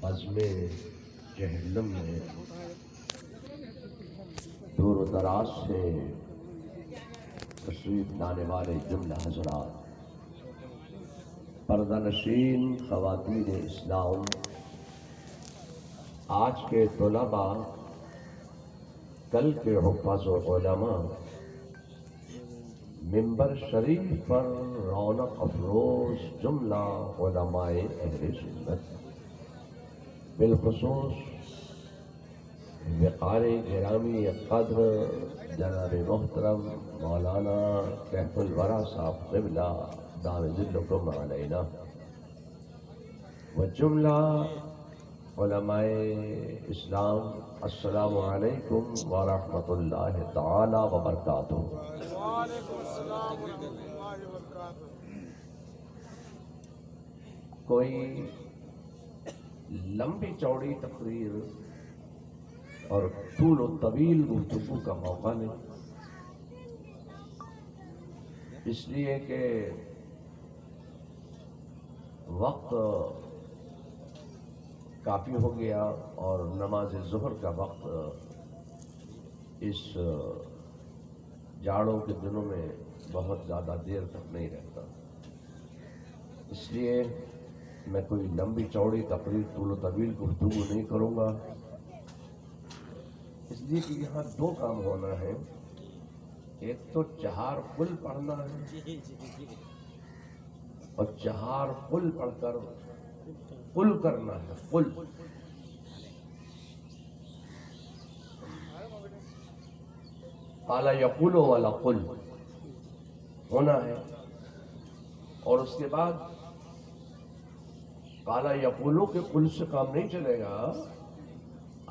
عزم جہنم میں دور و دراز سے تشریف لانے والے جملہ حضرات، پردہ نشین خواتین اسلام، آج کے طلباء، کل کے حفاظ و علماء، ممبر شریف پر رونق افروز جملہ علماء اہل سنت، بالخصوص وقار گرامی قدر جناب محترم مولانا کیف الورا صاحب قبلہ دام ذلکم علینا، و جملہ علماء اسلام، السلام علیکم ورحمۃ اللہ تعالی وبرکاتہ۔ وعلیکم السلام ورحمۃ اللہ وبرکاتہ۔ کوئی لمبی چوڑی تقریر اور طول و طویل گفتگو کا موقع نہیں، اس لیے کہ وقت کافی ہو گیا اور نماز ظہر کا وقت اس جاڑوں کے دنوں میں بہت زیادہ دیر تک نہیں رہتا، اس لیے میں کوئی لمبی چوڑی تقریر طول و طویل گفتگو نہیں کروں گا، اس لیے کہ یہاں دو کام ہونا ہے، ایک تو چہار قل پڑھنا ہے اور چہار قل پڑھ کر قل کرنا ہے، قل۔ قال یقول والا قل ہونا ہے، اور اس کے بعد قال یقولو کے قل سے کام نہیں چلے گا،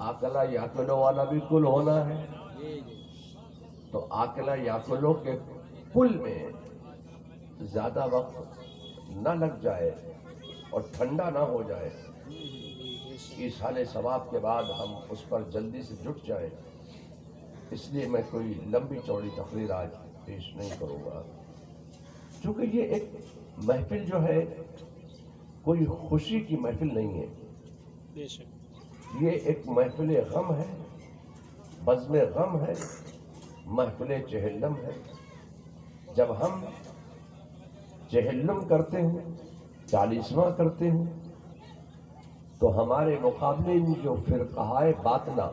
آکلا یاکلو والا بھی قل ہونا ہے، تو آکلا یاکلو کے قل میں زیادہ وقت نہ لگ جائے اور ٹھنڈا نہ ہو جائے، اس حال ثواب کے بعد ہم اس پر جلدی سے جٹ جائیں، اس لیے میں کوئی لمبی چوڑی تقریر آج پیش نہیں کروں گا، چونکہ یہ ایک محفل جو ہے کوئی خوشی کی محفل نہیں ہے، یہ ایک محفل غم ہے، بزم غم ہے، محفل جہنم ہے۔ جب ہم جہنم کرتے ہیں، 40واں کرتے ہیں، تو ہمارے مقابلے میں جو فرقہائے باطلہ،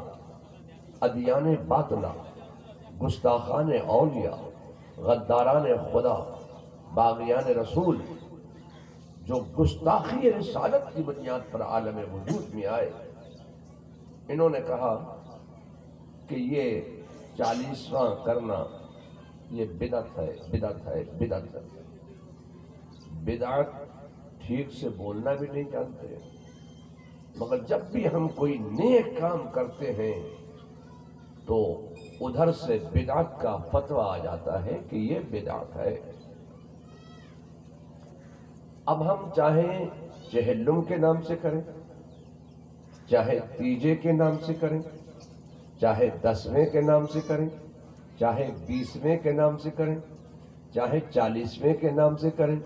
ادیان باطلہ، گستاخان اولیاء، غداران خدا، باغیان رسول، جو گستاخی رسالت کی بنیاد پر عالم وجود میں آئے، انہوں نے کہا کہ یہ 40واں کرنا یہ بدعت ہے، بدعت ہے، بدعت ہے۔ بدعت ٹھیک سے بولنا بھی نہیں جانتے، مگر جب بھی ہم کوئی نیک کام کرتے ہیں تو ادھر سے بدعت کا فتویٰ آ جاتا ہے کہ یہ بدعت ہے۔ اب ہم چاہیں چہلم کے نام سے کریں، چاہے تیجے کے نام سے کریں، چاہے 10ویں کے نام سے کریں، چاہے 20ویں کے نام سے کریں، چاہے 40ویں کے نام سے کریں،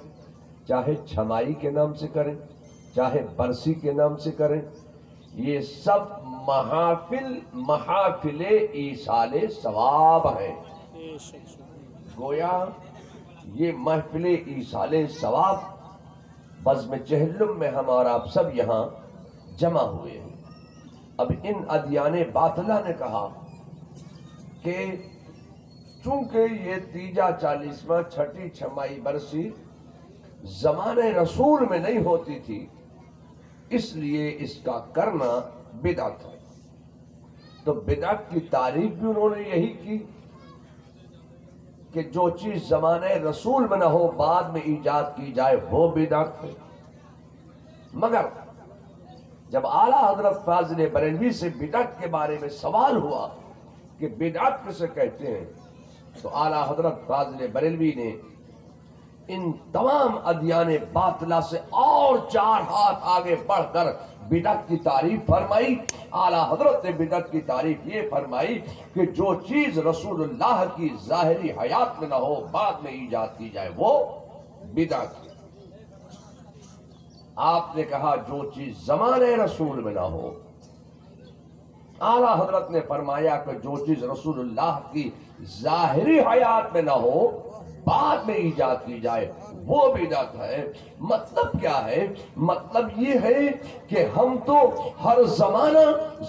چاہے چھمائی کے نام سے کریں، چاہے برسی کے نام سے کریں، یہ سب محافل ایصال ثواب ہیں۔ گویا یہ محفل ایصال ثواب بزم جہنم میں ہم اور آپ سب یہاں جمع ہوئے ہیں۔ اب ان ادیان باطلہ نے کہا کہ چونکہ یہ تیجا 40واں، چھٹی چھمائی برسی زمانہ رسول میں نہیں ہوتی تھی، اس لیے اس کا کرنا بدعت ہے۔ تو بدعت کی تعریف بھی انہوں نے یہی کی کہ جو چیز زمانہ رسول میں نہ ہو بعد میں ایجاد کی جائے وہ بدعت ہے۔ مگر جب اعلیٰ حضرت فاضل بریلوی سے بدعت کے بارے میں سوال ہوا کہ بدعت کسے کہتے ہیں، تو اعلیٰ حضرت فاضل بریلوی نے ان تمام ادیان باطلہ سے اور 4 ہاتھ آگے بڑھ کر بدعت کی تعریف فرمائی۔ اعلیٰ حضرت نے بدعت کی تعریف یہ فرمائی کہ جو چیز رسول اللہ کی ظاہری حیات میں نہ ہو بعد میں ایجاد کی جائے وہ بدعت ہے۔ آپ نے کہا جو چیز زمانے رسول میں نہ ہو. اعلیٰ حضرت نے فرمایا کہ جو چیز رسول اللہ کی ظاہری حیات میں نہ ہو بعد میں ایجاد کی جائے وہ بدعت ہے. مطلب کیا ہے؟ مطلب یہ ہے کہ ہم تو ہر زمانہ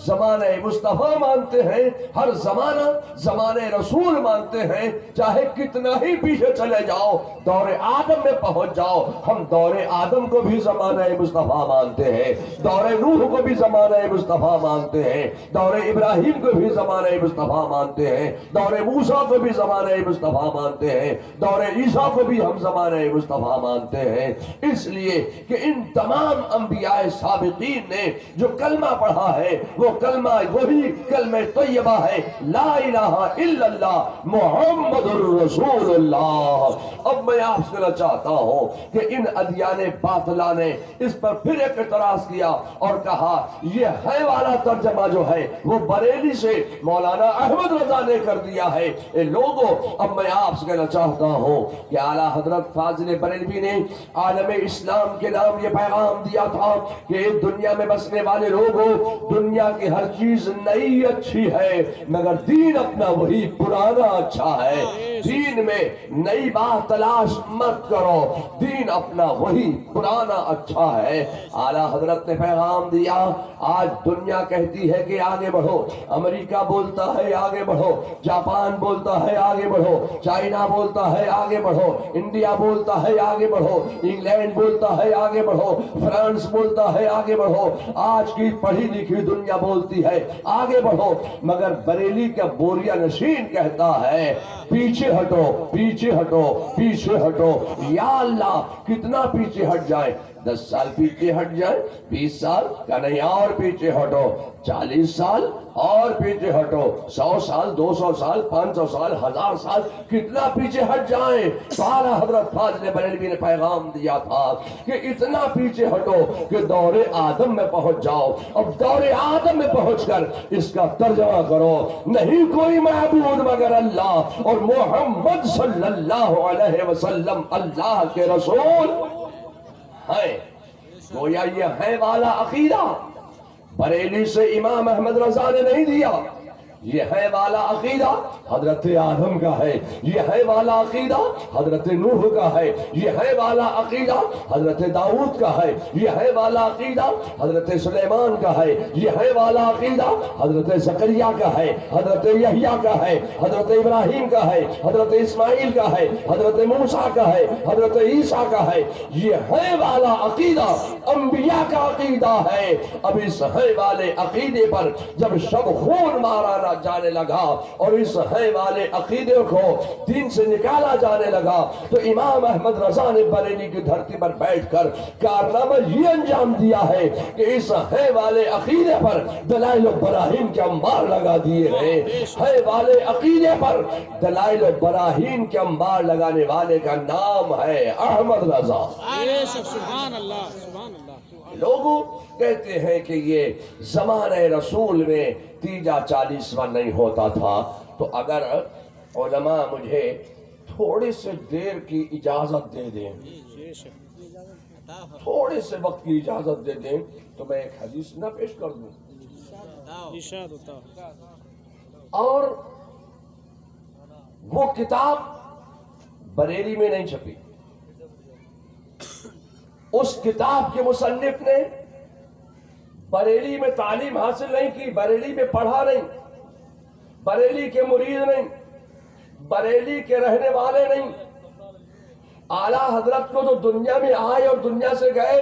زمانہ مصطفیٰ مانتے ہیں، ہر زمانہ زمانہ رسول مانتے ہیں، چاہے کتنا ہی پیچھے چلے جاؤ، دور آدم میں پہنچ جاؤ، ہم دور آدم کو بھی زمانہ مصطفیٰ مانتے ہیں، دور نوح کو بھی زمانہ مصطفیٰ مانتے ہیں، دور ابراہیم کو بھی زمانہ مصطفیٰ مانتے ہیں، دور موسیٰ کو بھی زمانہ مصطفیٰ مانتے ہیں، دور عیسیٰ کو بھی ہم زمانہ مصطفیٰ مانتے ہیں. اس لیے کہ ان تمام انبیاء سابقین نے جو کلمہ پڑھا ہے وہ کلمہ وہی کلمہ طیبہ ہے، لا الہ الا اللہ محمد الرسول اللہ. اب میں آپ سے کہنا چاہتا ہوں کہ ان ادیان باطلہ نے اس پر پھر ایک اعتراض کیا اور کہا یہ ہے والا ترجمہ جو ہے وہ بریلی سے مولانا احمد رضا نے کر دیا ہے. اے لوگوں، اب میں آپ سے کہنا چاہتا ہوں کہ اعلیٰ حضرت فاضل بریلوی نے عالم اسلام کے نام یہ پیغام دیا تھا کہ دنیا میں بسنے والے لوگوں، دنیا کی ہر چیز نئی اچھی ہے مگر دین اپنا وہی پرانا اچھا ہے. دین میں نئی بات تلاش مت کرو، دین اپنا وہی پرانا اچھا ہے. اعلیٰ حضرت نے پیغام دیا. آج دنیا کہتی ہے کہ آگے بڑھو، امریکہ بولتا ہے آگے بڑھو، جاپان بولتا ہے آگے بڑھو، چائنا بولتا ہے آگے بڑھو، انڈیا بولتا ہے آگے بڑھو، انگلینڈ بولتا ہے آگے بڑھو، فرانس بولتا ہے آگے بڑھو، آج کی پڑھی لکھی دنیا بولتی ہے آگے بڑھو، مگر بریلی کا بوریا نشین کہتا ہے پیچھے ہٹو، پیچھے ہٹو، پیچھے ہٹو. یا اللہ کتنا پیچھے ہٹ جائیں؟ 10 سال پیچھے ہٹ جائیں، 20 سال کا نہیں اور پیچھے ہٹو، 40 سال اور پیچھے ہٹو، 100 سال، 200 سال، 500 سال، 1000 سال، کتنا پیچھے ہٹ جائیں. تو اعلیٰ حضرت فاضل بریلوی نے پیغام دیا تھا کہ اتنا پیچھے ہٹو کہ دور آدم میں پہنچ جاؤ. اب دور آدم میں پہنچ کر اس کا ترجمہ کرو، نہیں کوئی معبود مگر اللہ اور محمد صلی اللہ علیہ وسلم اللہ کے رسول ہے. گویا یہ ہے والا عقیدہ بریلی سے امام احمد رضا نے نہیں دیا. یہ ہے والا عقیدہ حضرت آدم کا ہے، یہ ہے والا عقیدہ حضرت نوح کا ہے، یہ ہے والا عقیدہ حضرت داؤد کا ہے، یہ ہے والا عقیدہ حضرت سلیمان کا ہے، یہ ہے والا عقیدہ حضرت زکریا کا ہے، حضرت یحییٰ کا ہے، حضرت ابراہیم کا ہے، حضرت اسماعیل کا ہے، حضرت موسیٰ کا ہے، حضرت عیسیٰ کا ہے. یہ ہے والا عقیدہ انبیاء کا عقیدہ ہے. اب اس ہے والے عقیدے پر جب شب خون مارا جانے لگا اور اس ہے والے عقیدے کو دین سے نکالا جانے لگا تو امام احمد رضا نے بریلی کی دھرتی پر بیٹھ کر کارنامہ یہ انجام دیا ہے کہ اس ہے والے عقیدے پر دلائل و براہین کے انبار لگا دیے ہیں. ہے والے عقیدے پر دلائل و براہین کے انبار لگانے والے کا نام ہے احمد رضا. سبحان اللہ، سبحان اللہ. لوگوں کہتے ہیں کہ یہ زمانہ رسول میں تیجا 40واں نہیں ہوتا تھا. تو اگر علماء مجھے تھوڑی سے دیر کی اجازت دے دیں، تھوڑے سے وقت کی اجازت دے دیں تو میں ایک حدیث نہ پیش کر دوں. اور وہ کتاب بریلی میں نہیں چھپی. اس کتاب کے مصنف نے بریلی میں تعلیم حاصل نہیں کی، بریلی میں پڑھا نہیں، بریلی کے مرید نہیں، بریلی کے رہنے والے نہیں. اعلیٰ حضرت کو تو دنیا میں آئے اور دنیا سے گئے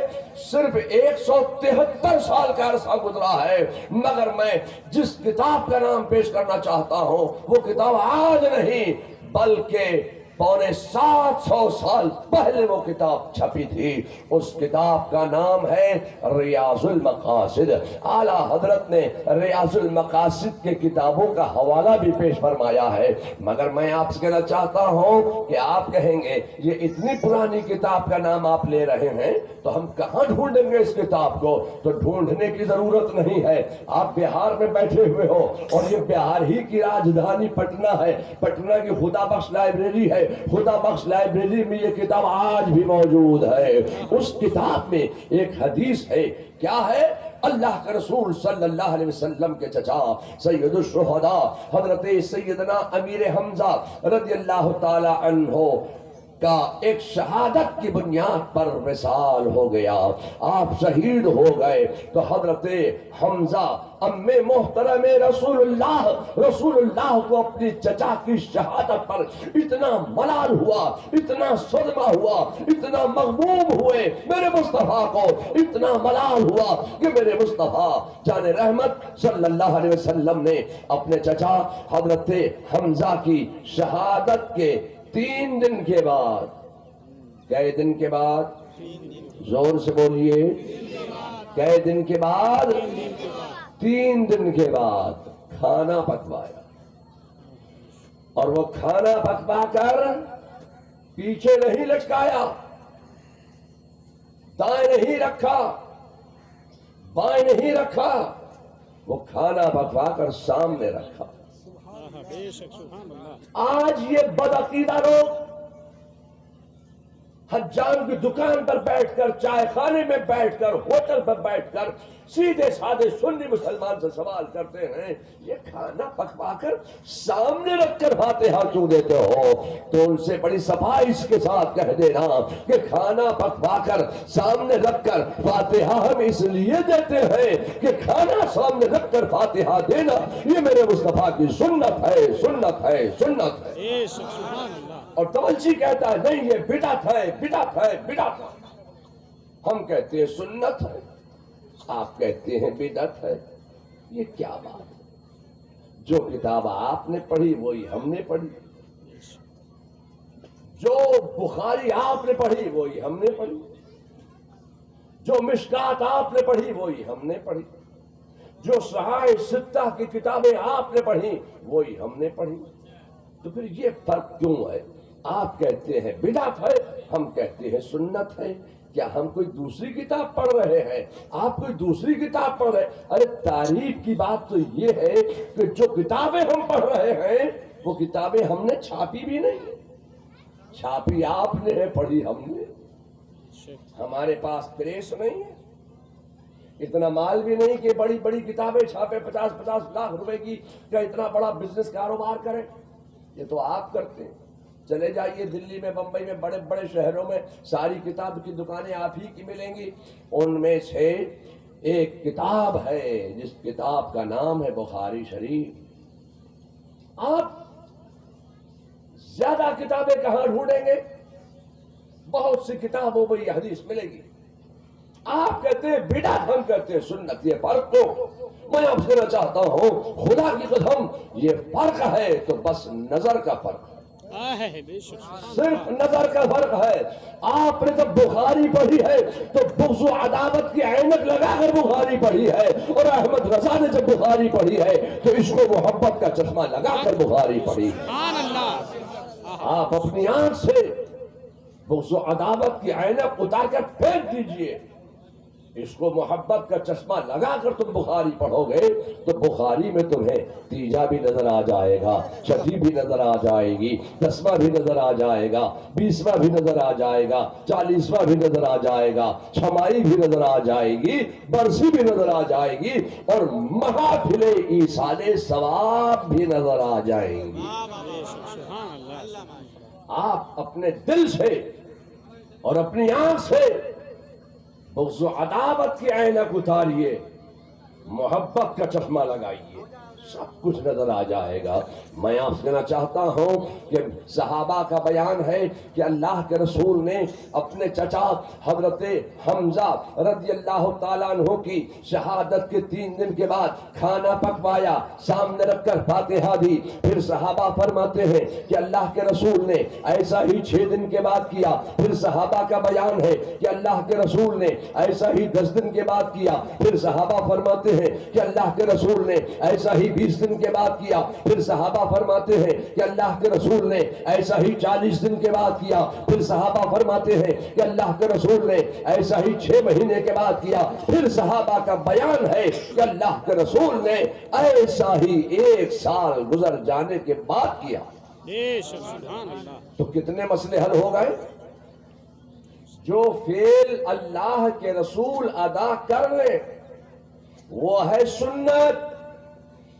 صرف 173 سال کا عرصہ گزرا ہے، مگر میں جس کتاب کا نام پیش کرنا چاہتا ہوں وہ کتاب آج نہیں بلکہ 750 سال پہلے وہ کتاب چھپی تھی. اس کتاب کا نام ہے ریاض المقاصد. اعلیٰ حضرت نے ریاض المقاصد کے کتابوں کا حوالہ بھی پیش فرمایا ہے. مگر میں آپ سے کہنا چاہتا ہوں کہ آپ کہیں گے یہ اتنی پرانی کتاب کا نام آپ لے رہے ہیں تو ہم کہاں ڈھونڈیں گے اس کتاب کو؟ تو ڈھونڈنے کی ضرورت نہیں ہے. آپ بہار میں بیٹھے ہوئے ہو اور یہ بہار ہی کی راجدھانی پٹنہ ہے، پٹنہ کی خدا بخش لائبریری ہے خدا بخش لائبریری میں یہ کتاب آج بھی موجود ہے. اس کتاب میں ایک حدیث ہے. کیا ہے؟ اللہ کے رسول صلی اللہ علیہ وسلم کے چچا سید الشہداء حضرت سیدنا امیر حمزہ رضی اللہ تعالی عنہ کا ایک شہادت کی بنیاد پر وصال ہو گیا. آپ شہید ہو گئے تو حضرت حمزہ ام محترم رسول اللہ کو اپنی چچا کی شہادت پر اتنا ملال ہوا، اتنا صدمہ ہوا، اتنا مغموم ہوئے میرے مصطفیٰ کو، اتنا ملال ہوا کہ میرے مصطفیٰ جان رحمت صلی اللہ علیہ وسلم نے اپنے چچا حضرت حمزہ کی شہادت کے 3 دن کے بعد، کئے دن کے بعد؟ زور سے بولیے، کئے دن کے بعد؟ 3 دن کے بعد کھانا پکوایا. اور وہ کھانا پکوا کر پیچھے نہیں لٹکایا، دائیں نہیں رکھا، بائیں نہیں رکھا، وہ کھانا پکوا کر سامنے رکھا. آج یہ بدعقیدہ لوگ حجام کی دکان پر بیٹھ کر، چائے خانے میں بیٹھ کر، ہوٹل پر بیٹھ کر سیدھے سادے سنی مسلمان سے سوال کرتے ہیں یہ کھانا پکوا کر سامنے رکھ کر فاتحہ کیوں دیتے ہو؟ تو ان سے بڑی صفائی اس کے ساتھ کہہ دینا کہ کھانا پکوا کر سامنے رکھ کر فاتحہ ہم اس لیے دیتے ہیں کہ کھانا سامنے رکھ کر فاتحہ دینا یہ میرے مصطفیٰ کی سنت ہے، سنت ہے، سنت ہے. اور توجی کہتا ہے نہیں یہ بدعت ہے، بدعت ہے، بدعت ہے. ہم کہتے ہیں سنت ہے، آپ کہتے ہیں بدعت ہے. یہ کیا بات ہے؟ جو کتاب آپ نے پڑھی وہی ہم نے پڑھی، جو بخاری آپ نے پڑھی وہی ہم نے پڑھی، جو مشکات آپ نے پڑھی وہی ہم نے پڑھی، جو صحائح ستہ کی کتابیں آپ نے پڑھی وہی ہم نے پڑھی. تو پھر یہ فرق کیوں ہے؟ آپ کہتے ہیں بدعت ہے، ہم کہتے ہیں سنت ہے. کیا ہم کوئی دوسری کتاب پڑھ رہے ہیں؟ آپ کوئی دوسری کتاب پڑھ رہے ہیں؟ ارے تعریف کی بات تو یہ ہے کہ جو کتابیں ہم پڑھ رہے ہیں وہ کتابیں ہم نے چھاپی بھی نہیں، چھاپی آپ نے ہے، پڑھی ہم نے. ہمارے پاس پریس نہیں ہے، اتنا مال بھی نہیں کہ بڑی بڑی کتابیں چھاپے 50-50 لاکھ روپے کی کیا اتنا بڑا بزنس کاروبار کریں. یہ تو آپ کرتے ہیں. چلے جائیے دلی میں، بمبئی میں، بڑے بڑے شہروں میں ساری کتاب کی دکانیں آپ ہی کی ملیں گی. ان میں سے ایک کتاب ہے جس کتاب کا نام ہے بخاری شریف. آپ زیادہ کتابیں کہاں ڈھونڈیں گے؟ بہت سی کتابوں میں یہ حدیث ملے گی. آپ کہتے ہیں بدعت، ہم کہتے ہیں سنت. یہ فرق کو میں آپ سے کہنا چاہتا ہوں، خدا کی قسم یہ فرق ہے تو بس نظر کا فرق ہے، صرف نظر کا فرق ہے. آپ نے جب بخاری پڑھی ہے تو بغض و عداوت کی عینک لگا کر بخاری پڑھی ہے، اور احمد رضا نے جب بخاری پڑھی ہے تو اس کو محبت کا چشمہ لگا کر بخاری پڑھی. آپ اپنی آنکھ سے بغض و عداوت کی عینک اتار کر پھینک دیجئے، اس کو محبت کا چشمہ لگا کر تم بخاری پڑھو گے تو بخاری میں تمہیں تیجا بھی نظر آ جائے گا، چھٹی بھی نظر آ جائے گی، 10واں بھی نظر آ جائے گا، 20واں بھی نظر آ جائے گا، 40واں بھی نظر آ جائے گا، چھمائی بھی نظر آ جائے گی، برسی بھی نظر آ جائے گی، اور محافل ایصال ثواب بھی نظر آ جائیں گی. آپ اپنے دل سے اور اپنی آنکھ سے بغض و عداوت کی عینک اتاریے، محبت کا چشمہ لگائیے، سب کچھ نظر آ جائے گا. میں آپ سے کہنا چاہتا ہوں کہ صحابہ کا بیان ہے کہ اللہ کے رسول نے اپنے چچا حضرت حمزہ رضی اللہ تعالیٰ عنہ کی شہادت کے 3 دن کے بعد کھانا پکوایا، سامنے رکھ کر فاتحہ دی. پھر صحابہ فرماتے ہیں کہ اللہ کے رسول نے ایسا ہی 6 دن کے بعد کیا. پھر صحابہ کا بیان ہے کہ اللہ کے رسول نے ایسا ہی 10 دن کے بعد کیا. پھر صحابہ فرماتے ہیں کہ اللہ کے رسول نے ایسا ہی 20 دن کے بعد کیا. پھر صحابہ فرماتے ہیں کہ اللہ کے رسول نے ایسا ہی 40 دن کے بعد کیا. پھر صحابہ فرماتے ہیں کہ اللہ کے رسول نے ایسا ہی 6 مہینے کے بعد کیا. پھر صحابہ کا بیان ہے کہ اللہ کے رسول نے ایسا ہی 1 سال گزر جانے کے بعد کیا. تو کتنے مسئلے حل ہو گئے؟ جو فعل اللہ کے رسول ادا کر رہے وہ ہے سنت.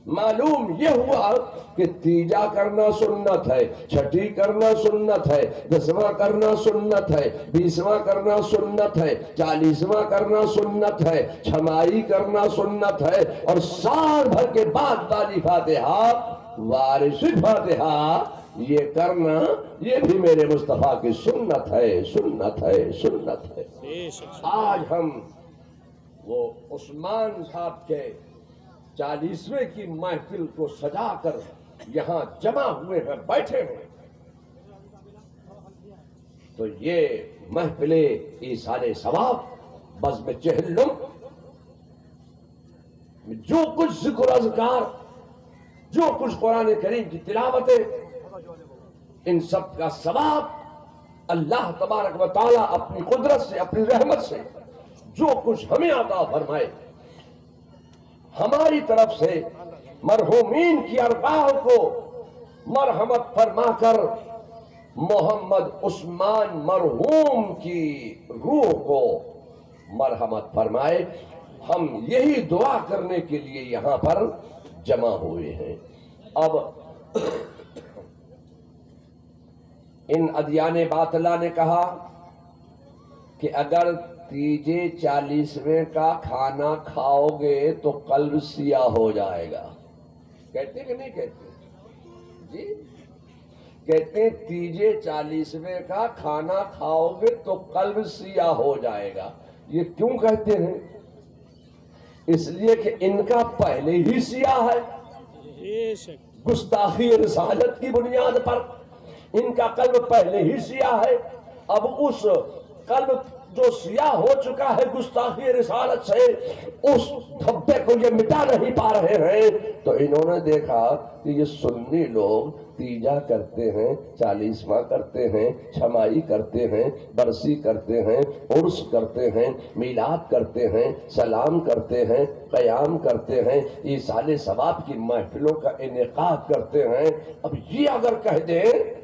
معلوم یہ ہوا کہ تیجا کرنا سنت ہے، چھٹی کرنا سنت ہے، 10واں کرنا سنت ہے، 20واں کرنا سنت ہے، 40واں کرنا سنت ہے، چھمائی کرنا سنت ہے، اور سال بھر کے بعد والی فاتحہ وارث فاتحہ یہ کرنا یہ بھی میرے مصطفیٰ کی سنت ہے، سنت ہے، سنت ہے. آج ہم وہ عثمان صاحب کے 40ویں کی محفل کو سجا کر یہاں جمع ہوئے ہیں، بیٹھے ہیں، تو یہ محفل ایصال ثواب بزم چہلم جو کچھ ذکر اذکار، جو کچھ قرآن کریم کی تلاوتیں، ان سب کا ثواب اللہ تبارک و تعالیٰ اپنی قدرت سے، اپنی رحمت سے جو کچھ ہمیں عطا فرمائے، ہماری طرف سے مرحومین کی ارواح کو مرحمت فرما کر محمد عثمان مرحوم کی روح کو مرحمت فرمائے. ہم یہی دعا کرنے کے لیے یہاں پر جمع ہوئے ہیں. اب ان ادیان باطلہ نے کہا کہ اگر تیجے 40ویں کا کھانا کھاؤ گے تو قلب سیاہ ہو جائے گا. کہتے کہ نہیں کہتے؟ جی کہتے تیجے 40ویں کا کھانا کھاؤ گے تو قلب سیاہ ہو جائے گا. یہ کیوں کہتے ہیں؟ اس لیے کہ ان کا پہلے ہی سیاہ ہے، گستاخی رسالت کی بنیاد پر ان کا قلب پہلے ہی سیاہ ہے. اب اس قلب جو سیاہ ہو چکا ہے گستاخی رسالت سے، اس دھبے کو یہ مٹا نہیں پا رہے ہیں. تو انہوں نے دیکھا کہ یہ سنی لوگ تیجا کرتے ہیں، 40واں کرتے ہیں، چھمائی کرتے ہیں، برسی کرتے ہیں، عرس کرتے ہیں، میلاد کرتے ہیں، سلام کرتے ہیں، قیام کرتے ہیں، ایصال ثواب کی محفلوں کا انعقاد کرتے ہیں. اب یہ اگر کہہ دیں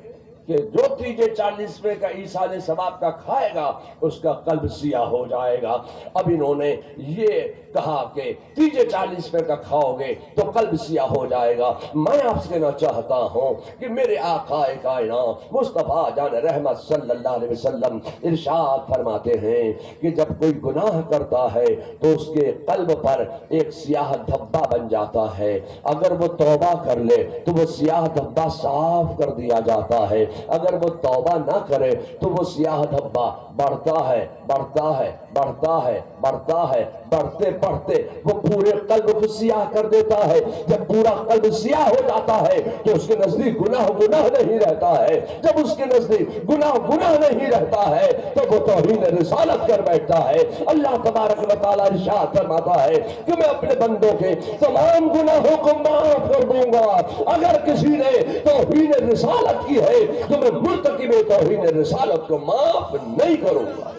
کہ جو تیجے 40ویں کا ایصال ثواب کا کھائے گا اس کا قلب سیاہ ہو جائے گا. اب انہوں نے یہ کہا کہ تیجے 40ویں کا کھاؤ گے تو قلب سیاہ ہو جائے گا. میں آپ سے کہنا چاہتا ہوں کہ میرے آقا کائنات مصطفیٰ جان رحمت صلی اللہ علیہ وسلم ارشاد فرماتے ہیں کہ جب کوئی گناہ کرتا ہے تو اس کے قلب پر ایک سیاہ دھبا بن جاتا ہے. اگر وہ توبہ کر لے تو وہ سیاہ دھبا صاف کر دیا جاتا ہے. اگر وہ توبہ نہ کرے تو وہ سیاہ دھبا بڑھتا ہے، بڑھتا ہے، بڑھتا ہے، بڑھتا ہے، بڑھتے بڑھتے وہ پورے قلب کو سیاہ کر دیتا ہے. جب پورا قلب سیاہ ہو جاتا ہے تو اس کے نزدیک گناہ گناہ نہیں رہتا ہے. جب اس کے نزدیک گناہ گناہ نہیں رہتا ہے تو وہ توہین رسالت کر بیٹھتا ہے. اللہ تبارک و تعالیٰ ارشاد فرماتا ہے کہ میں اپنے بندوں کے تمام گناہوں کو معاف کر دوں گا. اگر کسی نے توہین رسالت کی ہے تو میں مرتکب توہین رسالت کو معاف نہیں کروں گا.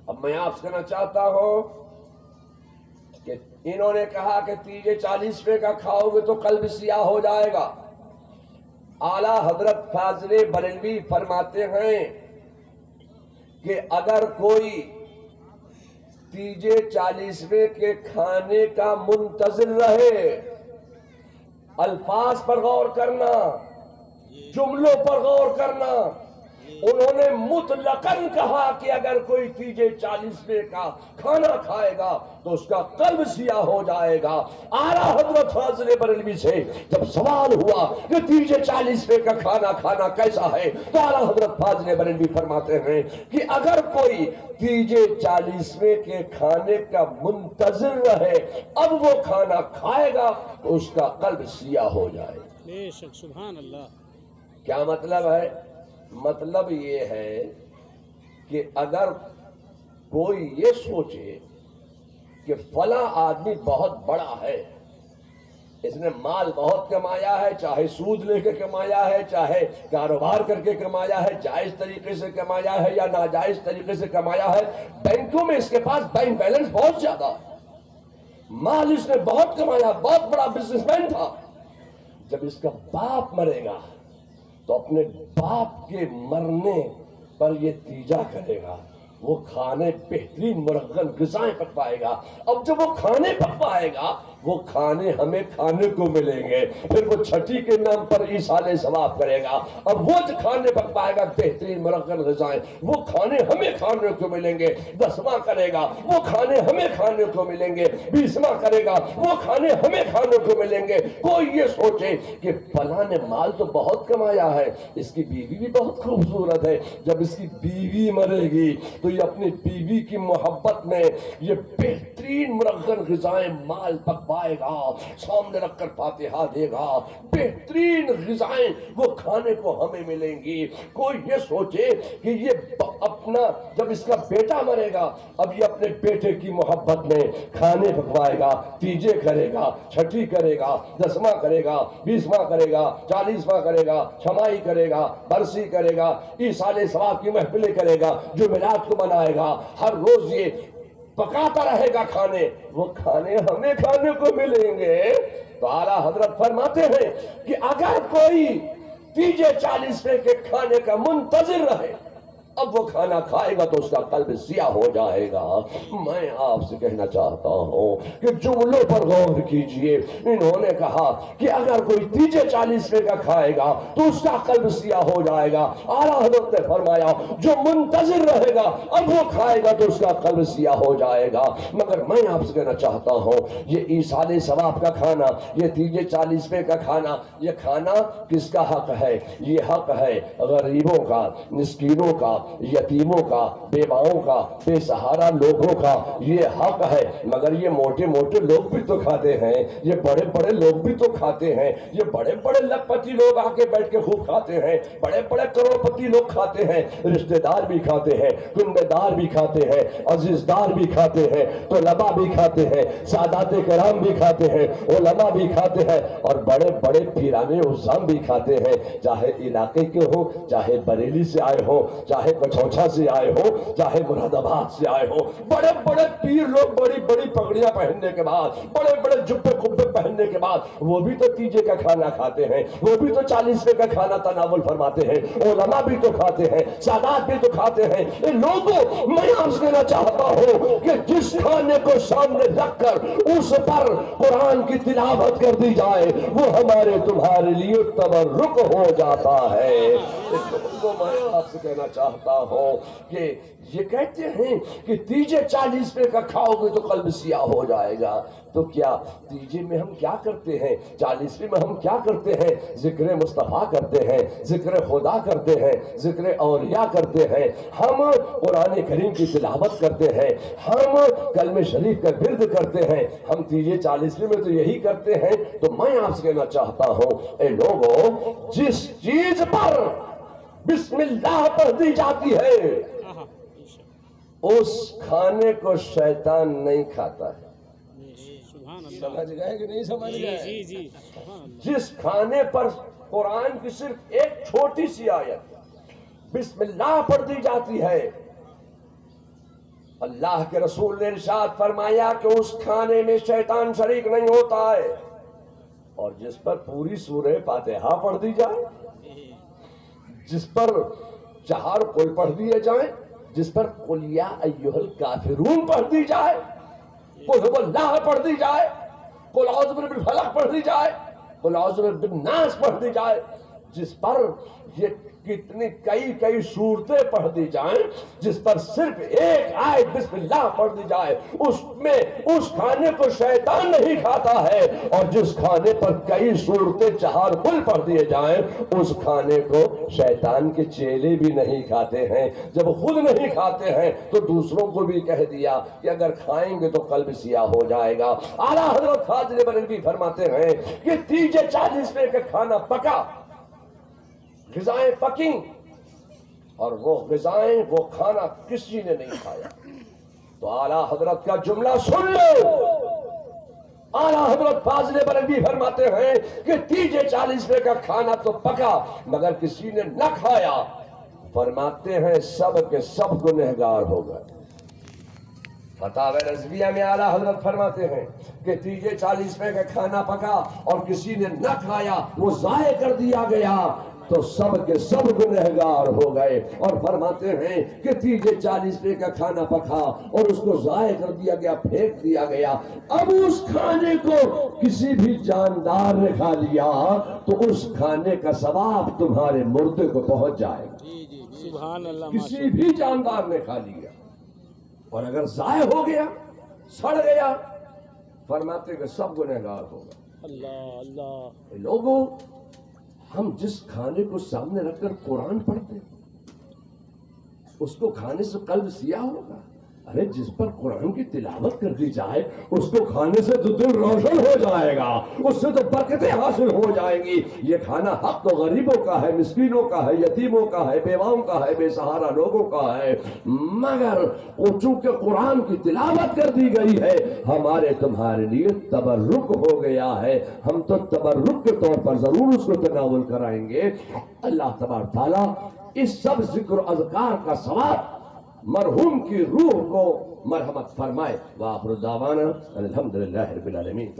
اب میں آپ سے کہنا چاہتا ہوں کہ انہوں نے کہا کہ تیجے 40ویں کا کھاؤ گے تو قلب سیاہ ہو جائے گا. اعلیٰ حضرت فاضل بریلوی فرماتے ہیں کہ اگر کوئی تیجے 40ویں کے کھانے کا منتظر رہے، الفاظ پر غور کرنا، جملوں پر غور کرنا، انہوں نے مطلقاً کہا کہ اگر کوئی تیجے 40ویں کا کھانا کھائے گا تو اس کا قلب سیاہ ہو جائے گا. اعلیٰ حضرت فاضل بریلوی سے جب سوال ہوا کہ تیجے 40ویں کا کھانا کھانا کیسا ہے تو اعلیٰ حضرت فاضل بریلوی فرماتے ہیں کہ اگر کوئی تیجے 40ویں کے کھانے کا منتظر رہے اب وہ کھانا کھائے گا تو اس کا قلب سیاہ ہو جائے گا. بے شک سبحان اللہ. کیا مطلب ہے؟ مطلب یہ ہے کہ اگر کوئی یہ سوچے کہ فلاں آدمی بہت بڑا ہے، اس نے مال بہت کمایا ہے، چاہے سود لے کے کمایا ہے، چاہے کاروبار کر کے کمایا ہے، جائز طریقے سے کمایا ہے یا ناجائز طریقے سے کمایا ہے، بینکوں میں اس کے پاس بینک بیلنس بہت زیادہ ہے، مال اس نے بہت کمایا، بہت بڑا بزنس مین تھا. جب اس کا باپ مرے گا تو اپنے باپ کے مرنے پر یہ تیجا کرے گا، وہ کھانے بہترین مرغن غذائیں پکوائے گا۔ اب جب وہ کھانے پکوائے گا وہ کھانے ہمیں کھانے کو ملیں گے، پھر وہ چھٹی کے نام پر ایصال ثواب کرے گا۔ اب وہ جو کھانے پکوائے گا بہترین مرغن غذائیں، وہ کھانے ہمیں کھانے کو ملیں گے۔ 10واں کرے گا وہ کھانے ہمیں کھانے کو ملیں گے۔ 20واں کرے گا وہ کھانے ہمیں کھانے کو ملیں گے۔ کوئی یہ سوچے کہ فلاں نے مال تو بہت کمایا ہے، اس کی بیوی بھی بہت خوبصورت ہے، جب اس کی بیوی مرے گی تو یہ اپنی بیوی کی محبت میں یہ بہترین مرغن غذائیں مال پکوائے گا، سامنے رکھ کر فاتحہ دے گا، بہترین غذائیں وہ کھانے کو ہمیں ملیں گی۔ کوئی یہ سوچے کہ یہ اپنا جب اس کا بیٹا مرے گا اب یہ اپنے بیٹے کی محبت میں کھانے پکوائے گا، تیجے کرے گا، چھٹی کرے گا، 10واں کرے گا، 20واں کرے گا، 40واں کرے گا، چھمائی کرے گا، برسی کرے گا، ایصال ثواب کی محفلیں کرے گا، جمعرات کو منائے گا، ہر روز یہ پکاتا رہے گا کھانے، وہ کھانے ہمیں کھانے کو ملیں گے۔ تو اعلیٰ حضرت فرماتے ہیں کہ اگر کوئی تیجے 40ویں کے کھانے کا منتظر رہے اب وہ کھانا کھائے گا تو اس کا قلب سیاہ ہو جائے گا۔ میں آپ سے کہنا چاہتا ہوں کہ جملوں پر غور کیجئے۔ انہوں نے کہا کہ اگر کوئی تیجے 40ویں کا کھائے گا تو اس کا قلب سیاہ ہو جائے گا۔ اعلیٰ حضرت نے فرمایا جو منتظر رہے گا اب وہ کھائے گا تو اس کا قلب سیاہ ہو جائے گا۔ مگر میں آپ سے کہنا چاہتا ہوں یہ ایصال ثواب کا کھانا، یہ تیجے 40ویں کا کھانا، یہ کھانا کس کا حق ہے؟ یہ حق ہے غریبوں کا، مسکینوں کا، یتیموں کا، بیواؤں کا، بے سہارا لوگوں کا، یہ حق ہے۔ مگر یہ موٹے موٹے لوگ بھی تو کھاتے ہیں، یہ بڑے بڑے لوگ بھی تو کھاتے ہیں، یہ بڑے بڑے لکھ پتی لوگ آ کے بیٹھ کے خوب کھاتے ہیں، بڑے بڑے کروڑ پتی لوگ کھاتے ہیں، رشتہ دار بھی کھاتے ہیں، کنبے دار بھی کھاتے ہیں، عزیز دار بھی کھاتے ہیں، طلباء بھی کھاتے ہیں، سادات کرام بھی کھاتے ہیں، علماء بھی کھاتے ہیں، اور بڑے بڑے پیرانے عظام بھی کھاتے ہیں، چاہے علاقے کے ہو، چاہے بریلی سے آئے ہو، چاہے کچھوچھا سے آئے ہو، چاہے مراد آباد سے آئے ہو۔ بڑے بڑے پیر لوگ بڑی بڑی پگڑیاں پہننے کے بعد، بڑے بڑے جبے کبے پہننے کے بعد وہ بھی تو تیجے کا کھانا کھاتے ہیں، وہ بھی تو 40ویں کا کھانا تناول فرماتے ہیں، علماء بھی تو کھاتے ہیں، سادات بھی تو کھاتے ہیں۔ ان لوگوں میں آپ سے کہنا چاہتا ہوں کہ جس کھانے کو سامنے رکھ کر اس پر قرآن کی تلاوت کر دی جائے وہ ہمارے تمہارے لیے تبرک ہو جاتا ہے۔ تو میں آپ سے کہنا چاہتا ہوں کہ یہ کہتے ہیں کہ تیجے 40ویں کا کھاؤ گے تو قلب سیاہ ہو جائے گا، تو کیا تیجے میں ہم کیا کرتے ہیں؟ 40ویں میں ہم کیا کرتے ہیں؟ ذکر مصطفیٰ کرتے ہیں، ذکر خدا کرتے ہیں، ذکر اولیاء کرتے ہیں، ہم قرآن کریم کی تلاوت کرتے ہیں، ہم کلمہ شریف کا ورد کرتے ہیں، ہم تیجے 40ویں میں تو یہی کرتے ہیں۔ تو میں آپ سے کہنا چاہتا ہوں اے لوگوں، جس چیز پر بسم اللہ پڑھ دی جاتی ہے اس کھانے کو شیطان نہیں کھاتا ہے۔ سمجھ گئے کہ نہیں سمجھ گئے؟ جس کھانے پر قرآن کی صرف ایک چھوٹی سی آیت بسم اللہ پڑھ دی جاتی ہے، اللہ کے رسول نے ارشاد فرمایا کہ اس کھانے میں شیطان شریک نہیں ہوتا ہے۔ اور جس پر پوری سورہ فاتحہ پڑھ دی جائے، جس پر 4 قل پڑھ دیے جائیں، جس پر قل یا ایھا الکافرون پڑھ دی جائے، قل هو اللہ پڑھ دی جائے، قل اعوذ برب الفلق پڑھ دی جائے، قل اعوذ برب الناس پڑھ دی جائے، جس پر یہ کتنی کئی صورتیں پڑھ دی جائیں، جس پر صرف ایک آیت بسم اللہ پڑھ دی جائے، اس میں اس کھانے کو شیطان نہیں کھاتا ہے۔ اور جس کھانے پر کئی صورتیں 4 قل پڑھ دیے جائیں اس کھانے کو شیطان کے چیلے بھی نہیں کھاتے ہیں۔ جب خود نہیں کھاتے ہیں تو دوسروں کو بھی کہہ دیا کہ اگر کھائیں گے تو قلب سیاہ ہو جائے گا۔ اعلیٰ حضرت فاضل بریلوی فرماتے ہیں کہ تیجے 40ویں کا کھانا پکا، غذائیں پکی، اور وہ غذائیں وہ کھانا کسی نے نہیں کھایا، تو اعلیٰ حضرت کا جملہ سن لو۔ اعلیٰ حضرت فاضل بریلوی فرماتے ہیں کہ تیجے 40ویں کا کھانا تو پکا مگر کسی نے نہ کھایا، فرماتے ہیں سب کے سب گنہگار ہو گئے۔ فتاوی رضویہ میں اعلیٰ حضرت فرماتے ہیں کہ 30-40 کا کھانا پکا اور کسی نے نہ کھایا، وہ ضائع کر دیا گیا، تو سب کے سب گنہگار ہو گئے۔ اور فرماتے ہیں کہ 30-40 کا کھانا پکا اور اس کو ضائع کر دیا گیا، پھینک دیا گیا، اب اس کھانے کو کسی بھی جاندار نے کھا لیا تو اس کھانے کا ثواب تمہارے مردے کو پہنچ جائے گا۔ سبحان اللہ، کسی بھی جاندار نے کھا لیا، اور اگر ضائع ہو گیا، سڑ گیا، فرماتے کہ سب گنہگار ہوگا۔ اللہ اللہ، لوگوں، ہم جس کھانے کو سامنے رکھ کر قرآن پڑھتے اس کو کھانے سے قلب سیاہ ہوگا؟ ارے جس پر قرآن کی تلاوت کر دی جائے اس کو کھانے سے تو دل روشن ہو جائے گا، اس سے تو برکتیں حاصل ہو جائیں گی۔ یہ کھانا حق تو غریبوں کا ہے، مسکینوں کا ہے، یتیموں کا ہے، بیواؤں کا ہے، بے سہارا لوگوں کا ہے، مگر چونکہ قرآن کی تلاوت کر دی گئی ہے، ہمارے تمہارے لیے تبرک ہو گیا ہے، ہم تو تبرک کے طور پر ضرور اس کو تناول کرائیں گے۔ اللہ تبارک تعالیٰ اس سب ذکر و اذکار کا ثواب مرحوم کی روح کو مرحمت فرمائے۔ وآخر دعوانا الحمدللہ رب العالمین۔